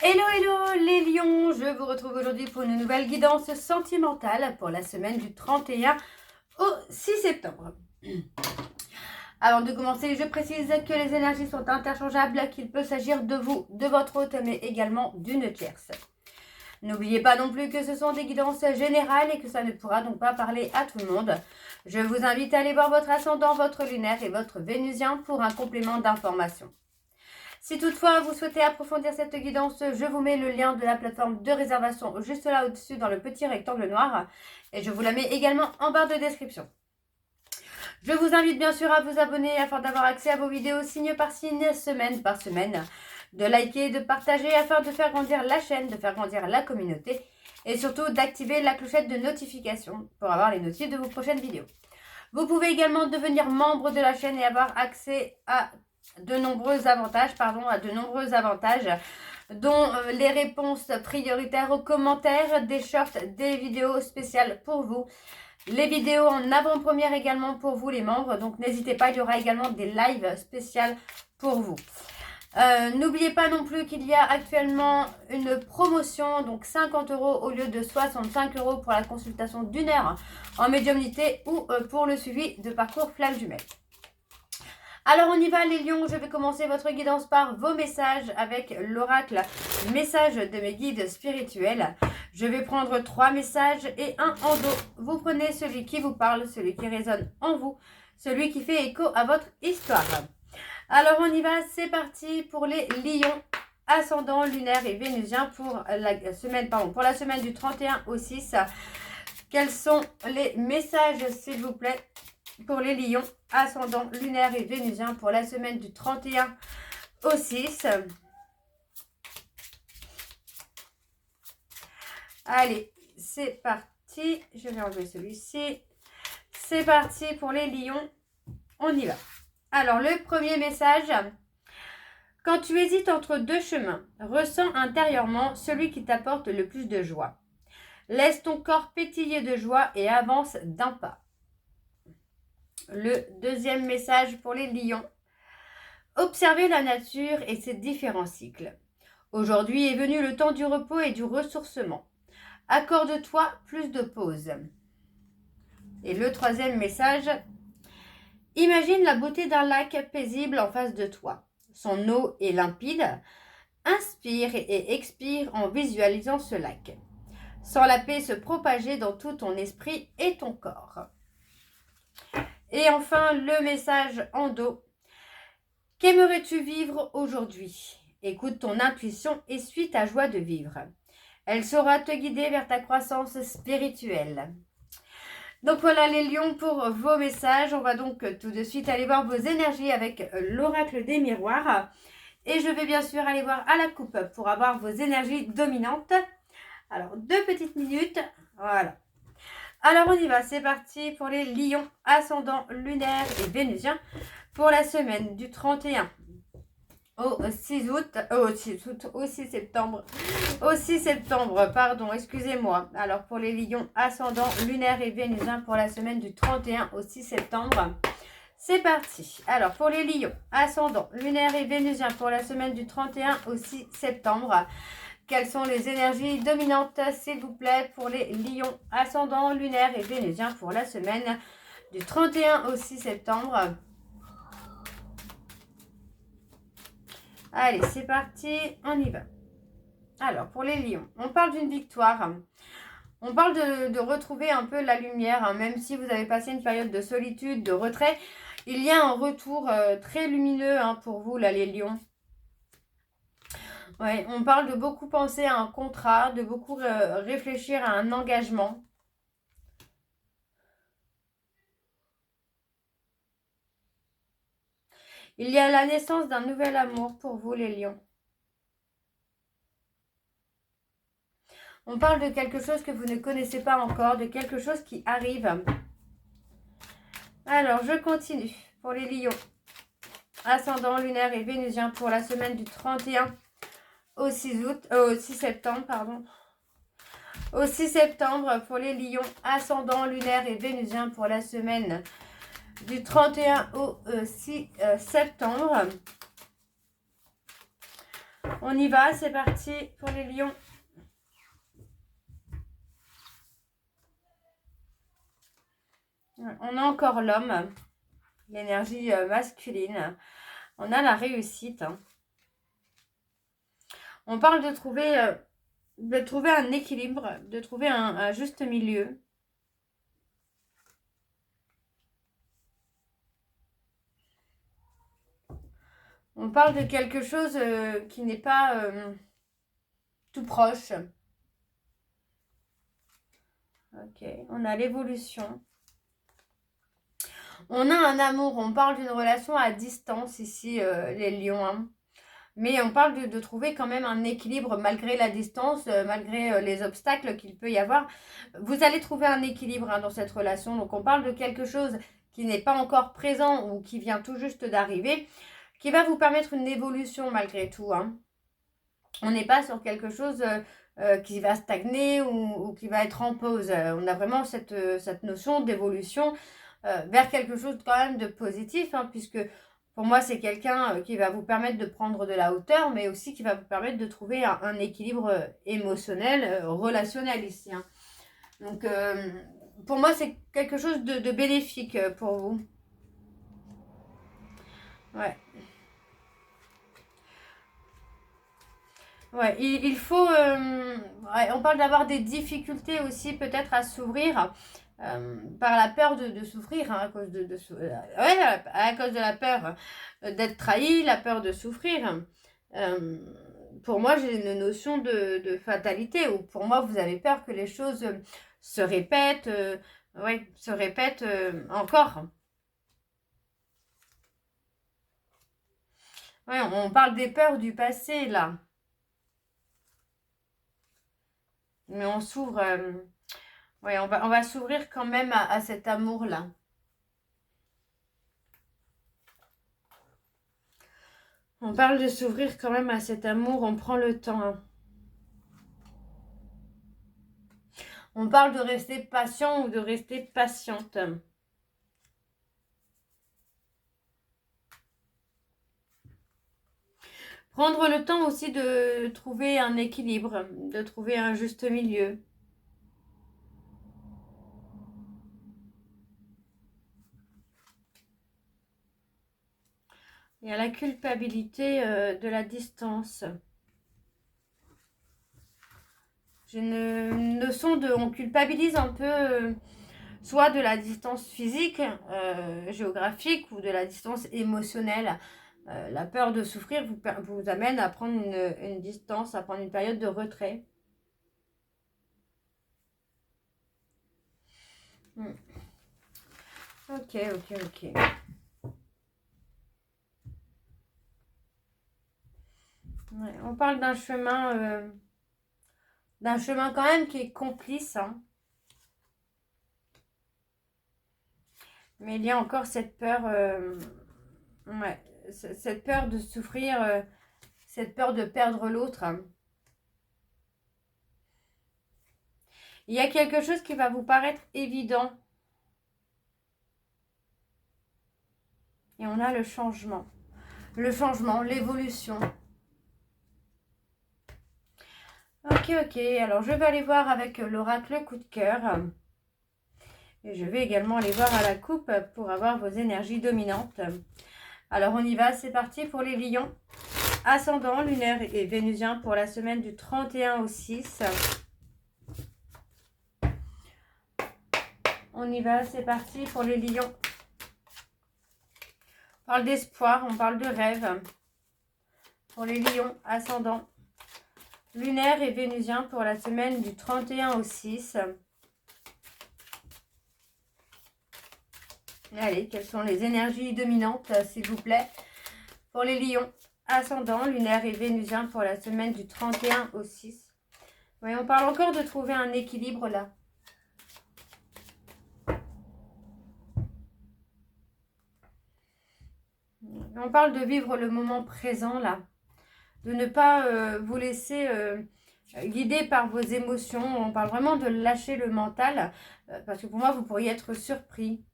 Hello hello les lions, je vous retrouve aujourd'hui pour une nouvelle guidance sentimentale pour la semaine du 31 au 6 septembre. Avant de commencer, je précise que les énergies sont interchangeables, qu'il peut s'agir de vous, de votre hôte, mais également d'une tierce. N'oubliez pas non plus que ce sont des guidances générales et que ça ne pourra donc pas parler à tout le monde. Je vous invite à aller voir votre ascendant, votre lunaire et votre vénusien pour un complément d'information. Si toutefois vous souhaitez approfondir cette guidance, je vous mets le lien de la plateforme de réservation juste là au-dessus dans le petit rectangle noir et je vous la mets également en barre de description. Je vous invite bien sûr à vous abonner afin d'avoir accès à vos vidéos signe par signe, semaine par semaine, de liker, de partager afin de faire grandir la chaîne, de faire grandir la communauté et surtout d'activer la clochette de notification pour avoir les notifs de vos prochaines vidéos. Vous pouvez également devenir membre de la chaîne et avoir accès à de nombreux avantages, dont les réponses prioritaires aux commentaires, des shorts, des vidéos spéciales pour vous, les vidéos en avant-première également pour vous les membres, donc n'hésitez pas, il y aura également des lives spéciales pour vous. N'oubliez pas non plus qu'il y a actuellement une promotion, donc 50 € au lieu de 65 € pour la consultation d'1 heure en médiumnité ou pour le suivi de parcours flamme jumelle. Alors on y va les lions, je vais commencer votre guidance par vos messages avec l'oracle message de mes guides spirituels. Je vais prendre 3 messages et un en dos. Vous prenez celui qui vous parle, celui qui résonne en vous, celui qui fait écho à votre histoire. Alors on y va, c'est parti pour les lions, ascendant, lunaire et vénusien pour la semaine du 31 au 6. Quels sont les messages s'il vous plaît pour les lions, ascendant, lunaire et vénusien pour la semaine du 31 au 6. Allez, c'est parti. Je vais enlever celui-ci. C'est parti pour les lions. On y va. Alors, le premier message. Quand tu hésites entre deux chemins, ressens intérieurement celui qui t'apporte le plus de joie. Laisse ton corps pétiller de joie et avance d'un pas. Le deuxième message pour les lions. Observez la nature et ses différents cycles. Aujourd'hui est venu le temps du repos et du ressourcement. Accorde-toi plus de pause. Et le troisième message. Imagine la beauté d'un lac paisible en face de toi. Son eau est limpide. Inspire et expire en visualisant ce lac. Sens la paix se propager dans tout ton esprit et ton corps. Et enfin, le message en dos. Qu'aimerais-tu vivre aujourd'hui? Écoute ton intuition et suis ta joie de vivre. Elle saura te guider vers ta croissance spirituelle. Donc voilà les lions pour vos messages. On va donc tout de suite aller voir vos énergies avec l'oracle des miroirs. Et je vais bien sûr aller voir à la coupe pour avoir vos énergies dominantes. Alors 2 petites minutes. Voilà. Alors on y va, c'est parti pour les lions, ascendant, lunaire et vénusien pour la semaine du 31 au 6 septembre. Au 6 septembre, pardon, excusez-moi. Alors pour les lions, ascendant, lunaire et vénusien pour la semaine du 31 au 6 septembre. C'est parti. Alors pour les lions, ascendant, lunaire et vénusien pour la semaine du 31 au 6 septembre. Quelles sont les énergies dominantes, s'il vous plaît, pour les lions, ascendant, lunaire et vénusien pour la semaine du 31 au 6 septembre. Allez, c'est parti, on y va. Alors, pour les lions, on parle d'une victoire. On parle de retrouver un peu la lumière, hein, même si vous avez passé une période de solitude, de retrait. Il y a un retour très lumineux hein, pour vous, là, les lions. Ouais, on parle de beaucoup penser à un contrat, de beaucoup réfléchir à un engagement. Il y a la naissance d'un nouvel amour pour vous, les lions. On parle de quelque chose que vous ne connaissez pas encore, de quelque chose qui arrive. Alors, je continue pour les lions. Ascendant, lunaire et vénusien pour la semaine du 31 au 6 septembre, pardon. Au 6 septembre pour les lions, ascendant, lunaire et vénusien pour la semaine du 31 au 6 septembre. On y va, c'est parti pour les lions. On a encore l'homme, l'énergie masculine. On a la réussite. Hein. On parle de trouver un équilibre, de trouver un juste milieu. On parle de quelque chose qui n'est pas tout proche. Ok, on a l'évolution. On a un amour, on parle d'une relation à distance ici, les lions. Hein. Mais on parle de trouver quand même un équilibre malgré la distance, malgré les obstacles qu'il peut y avoir. Vous allez trouver un équilibre hein, dans cette relation. Donc on parle de quelque chose qui n'est pas encore présent ou qui vient tout juste d'arriver, qui va vous permettre une évolution malgré tout. Hein. On n'est pas sur quelque chose qui va stagner ou qui va être en pause. On a vraiment cette notion d'évolution vers quelque chose quand même de positif, hein, puisque pour moi c'est quelqu'un qui va vous permettre de prendre de la hauteur, mais aussi qui va vous permettre de trouver un équilibre émotionnel, relationnel ici. Hein. Donc pour moi c'est quelque chose de bénéfique pour vous. Ouais. Ouais, il faut... ouais, on parle d'avoir des difficultés aussi peut-être à s'ouvrir par la peur de souffrir, hein, à cause ouais, à cause de la peur d'être trahi, la peur de souffrir. Pour moi, j'ai une notion de fatalité, où pour moi, vous avez peur que les choses se répètent, ouais, se répètent encore. Ouais, on parle des peurs du passé, là. Mais on s'ouvre... ouais, on va s'ouvrir quand même à cet amour-là. On parle de s'ouvrir quand même à cet amour, on prend le temps. Hein. On parle de rester patient ou de rester patiente. Prendre le temps aussi de trouver un équilibre, de trouver un juste milieu. Il y a la culpabilité de la distance. J'ai une notion de... On culpabilise un peu soit de la distance physique, géographique, ou de la distance émotionnelle. La peur de souffrir vous amène à prendre une distance, à prendre une période de retrait. Ok. Ouais, on parle d'un chemin quand même qui est complice. Hein. Mais il y a encore cette peur, ouais, cette peur de souffrir, cette peur de perdre l'autre. Hein. Il y a quelque chose qui va vous paraître évident. Et on a le changement. Le changement, l'évolution. Ok. Alors, je vais aller voir avec l'oracle coup de cœur. Et je vais également aller voir à la coupe pour avoir vos énergies dominantes. Alors, on y va. C'est parti pour les lions. Ascendant, lunaire et vénusien pour la semaine du 31 au 6. On y va. C'est parti pour les lions. On parle d'espoir, on parle de rêve. Pour les lions, ascendant, lunaire et vénusien pour la semaine du 31 au 6. Allez, quelles sont les énergies dominantes, s'il vous plaît? Pour les lions, ascendant, lunaire et vénusien pour la semaine du 31 au 6. Oui, on parle encore de trouver un équilibre là. On parle de vivre le moment présent là. De ne pas vous laisser guider par vos émotions. On parle vraiment de lâcher le mental. Parce que pour moi, vous pourriez être surpris.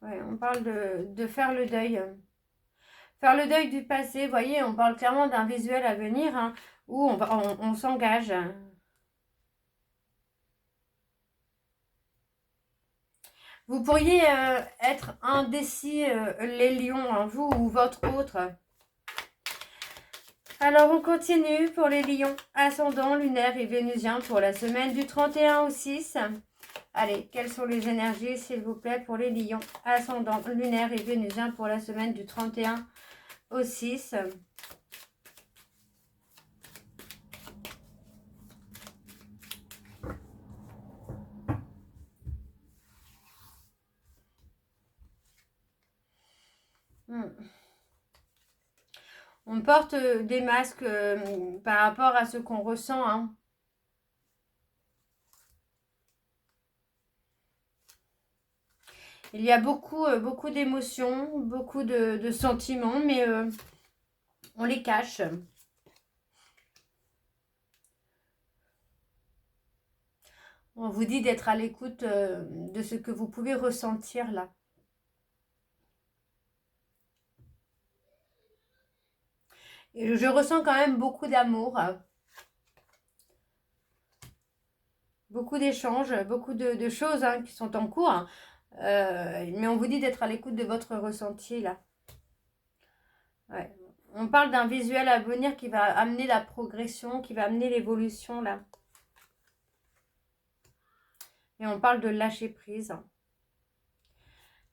Ouais, on parle de faire le deuil. Faire le deuil du passé, vous voyez, on parle clairement d'un visuel à venir, hein, où on s'engage. Vous pourriez être indécis, les lions, hein, vous ou votre autre. Alors, on continue pour les lions, ascendant, lunaire et vénusien pour la semaine du 31 au 6. Allez, quelles sont les énergies, s'il vous plaît, pour les lions, ascendant, lunaire et vénusien pour la semaine du 31 au 6. On porte des masques par rapport à ce qu'on ressent, hein. Il y a beaucoup d'émotions, beaucoup de sentiments, mais on les cache. On vous dit d'être à l'écoute de ce que vous pouvez ressentir là. Et je ressens quand même beaucoup d'amour, beaucoup d'échanges, beaucoup de choses hein, qui sont en cours. Hein. Mais on vous dit d'être à l'écoute de votre ressenti là. Ouais. On parle d'un visuel à venir qui va amener la progression, qui va amener l'évolution là. Et on parle de lâcher prise.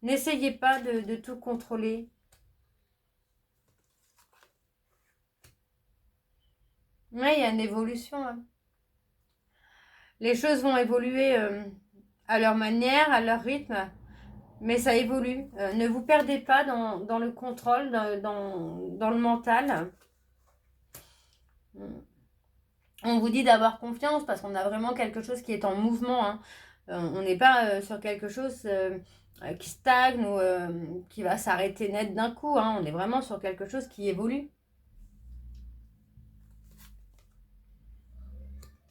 N'essayez pas de tout contrôler. Oui, il y a une évolution. Hein. Les choses vont évoluer à leur manière, à leur rythme, mais ça évolue. Ne vous perdez pas dans le contrôle, dans le mental. On vous dit d'avoir confiance parce qu'on a vraiment quelque chose qui est en mouvement. Hein. On n'est pas sur quelque chose qui stagne ou qui va s'arrêter net d'un coup. Hein. On est vraiment sur quelque chose qui évolue.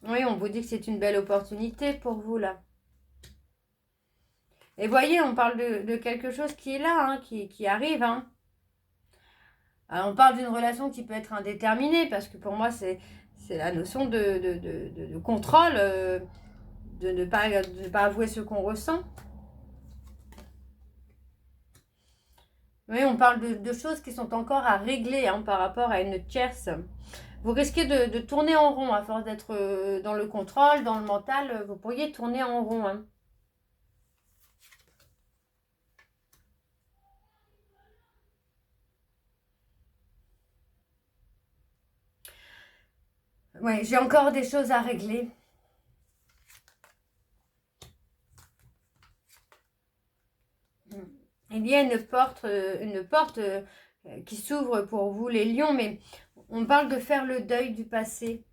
Oui, on vous dit que c'est une belle opportunité pour vous là. Et voyez, on parle de quelque chose qui est là, hein, qui arrive. Hein. Alors, on parle d'une relation qui peut être indéterminée parce que pour moi, c'est la notion de contrôle, de ne pas avouer ce qu'on ressent. Oui, on parle de choses qui sont encore à régler hein, par rapport à une tierce. Vous risquez de tourner en rond à force d'être dans le contrôle, dans le mental. Vous pourriez tourner en rond. Hein. Oui, j'ai encore des choses à régler. Il y a une porte qui s'ouvre pour vous les lions, mais on parle de faire le deuil du passé.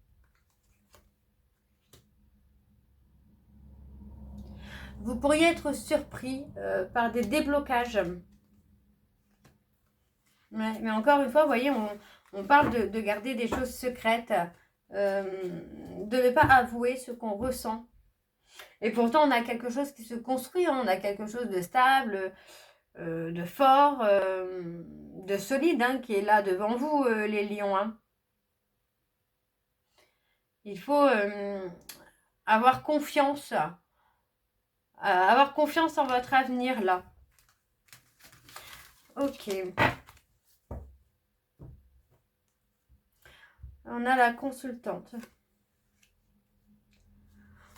Vous pourriez être surpris par des déblocages. Ouais, mais encore une fois, vous voyez, on parle de garder des choses secrètes, de ne pas avouer ce qu'on ressent. Et pourtant, on a quelque chose qui se construit, hein, on a quelque chose de stable, de fort, de solide, hein, qui est là devant vous, les lions. Hein. Il faut avoir confiance en votre avenir, là. Ok. On a la consultante.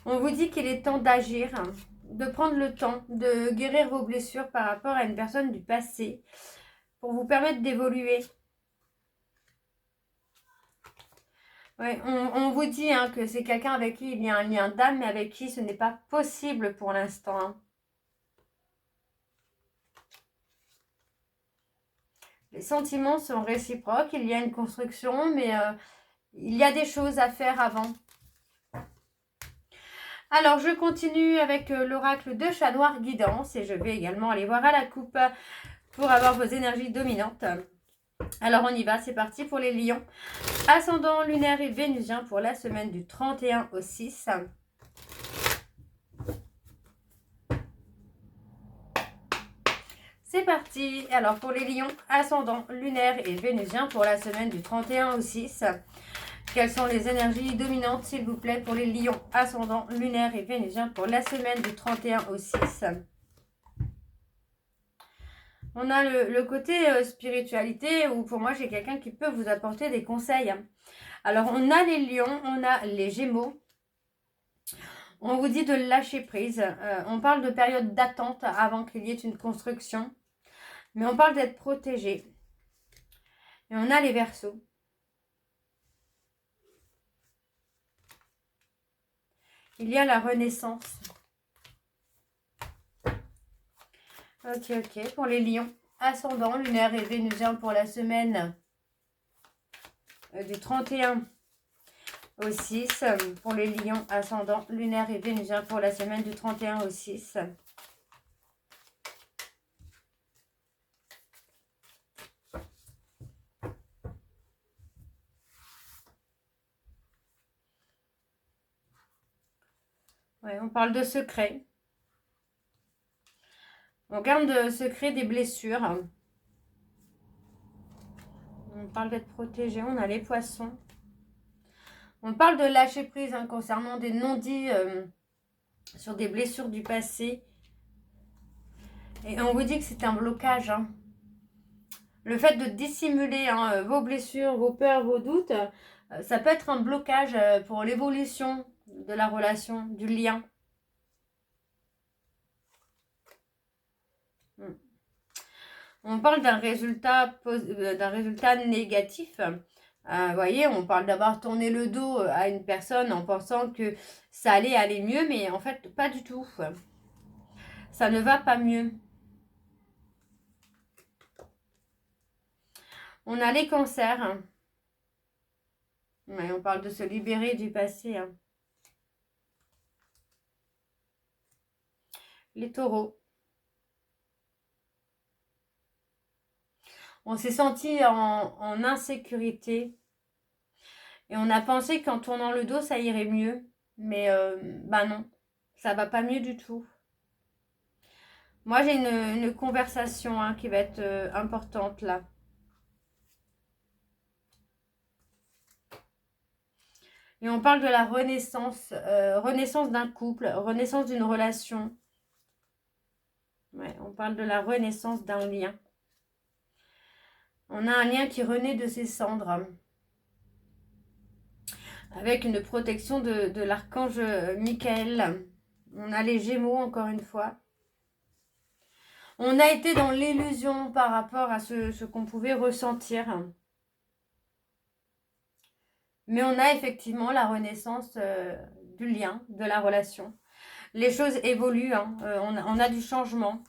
On vous dit qu'il est temps d'agir, hein, de prendre le temps de guérir vos blessures par rapport à une personne du passé pour vous permettre d'évoluer. Ouais, on vous dit hein, que c'est quelqu'un avec qui il y a un lien d'âme, mais avec qui ce n'est pas possible pour l'instant. Hein. Les sentiments sont réciproques, il y a une construction, mais il y a des choses à faire avant. Alors, je continue avec l'oracle de Chat Noir Guidance et je vais également aller voir à la coupe pour avoir vos énergies dominantes. Alors, on y va, c'est parti pour les lions. Ascendant lunaire et vénusien pour la semaine du 31 au 6. C'est parti. Alors pour les lions, ascendant lunaire et vénusien pour la semaine du 31 au 6. Quelles sont les énergies dominantes, s'il vous plaît, pour les lions, ascendant lunaire et vénusien pour la semaine du 31 au 6. On a le côté spiritualité où pour moi j'ai quelqu'un qui peut vous apporter des conseils. Alors on a les lions, on a les gémeaux. On vous dit de lâcher prise. On parle de période d'attente avant qu'il y ait une construction. Mais on parle d'être protégé. Et on a les Verseaux. Il y a la renaissance. Ok. Pour les lions, ascendant, lunaire et vénusien pour la semaine du 31 au 6. Pour les lions, ascendant, lunaire et vénusien pour la semaine du 31 au 6. Ouais, on parle de secret. On garde de secret des blessures. On parle d'être protégé. On a les poissons. On parle de lâcher prise concernant des non-dits sur des blessures du passé. Et on vous dit que c'est un blocage. Le fait de dissimuler vos blessures, vos peurs, vos doutes, ça peut être un blocage pour l'évolution de la relation, du lien. On parle d'un résultat négatif. Vous voyez, on parle d'avoir tourné le dos à une personne en pensant que ça allait aller mieux, mais en fait, pas du tout. Ça ne va pas mieux. On a les cancers. Ouais, on parle de se libérer du passé. Les taureaux. On s'est senti en insécurité. Et on a pensé qu'en tournant le dos, ça irait mieux. Mais bah non, ça va pas mieux du tout. Moi, j'ai une conversation qui va être importante là. Et on parle de la renaissance. Renaissance d'un couple, renaissance d'une relation. Ouais, on parle de la renaissance d'un lien. On a un lien qui renaît de ses cendres. Avec une protection de l'archange Michael. On a les Gémeaux encore une fois. On a été dans l'illusion par rapport à ce qu'on pouvait ressentir. Mais on a effectivement la renaissance du lien, de la relation. Les choses évoluent, on a du changement.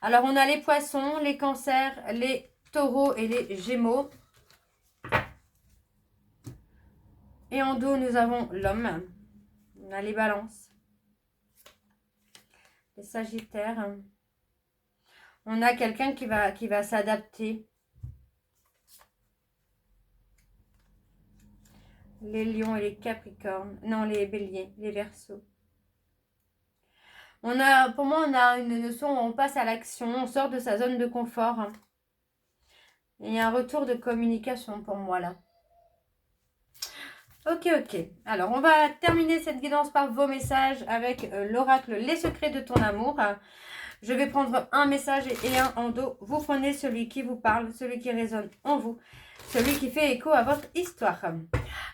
Alors on a les poissons, les cancers, les taureaux et les gémeaux. Et en dos, nous avons l'homme. On a les balances. Les sagittaires. On a quelqu'un qui va s'adapter. Les lions et les capricornes. Non, les béliers, les verseaux. Pour moi, on a une notion où on passe à l'action. On sort de sa zone de confort. Il y a un retour de communication pour moi là. Ok. Alors, on va terminer cette guidance par vos messages avec l'oracle Les secrets de ton amour. Je vais prendre un message et un en dos. Vous prenez celui qui vous parle, celui qui résonne en vous, celui qui fait écho à votre histoire.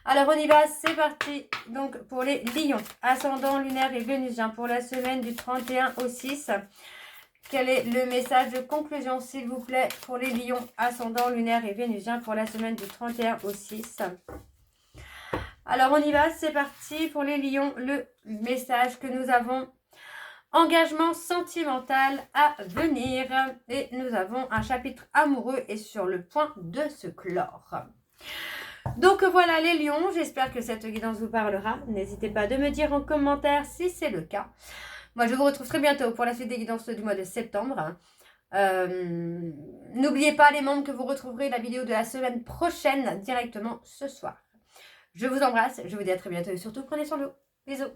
Alors, on y va, c'est parti. Donc, pour les lions, ascendant lunaire et vénusien pour la semaine du 31 au 6. Quel est le message de conclusion, s'il vous plaît, pour les lions, ascendant lunaire et vénusien pour la semaine du 31 au 6. Alors, on y va, c'est parti. Pour les lions, le message que nous avons, engagement sentimental à venir. Et nous avons un chapitre amoureux et sur le point de se clore. Donc voilà les lions, j'espère que cette guidance vous parlera. N'hésitez pas de me dire en commentaire si c'est le cas. Moi, je vous retrouve très bientôt pour la suite des guidances du mois de septembre. N'oubliez pas les membres que vous retrouverez la vidéo de la semaine prochaine directement ce soir. Je vous embrasse, je vous dis à très bientôt et surtout prenez soin de vous. Bisous.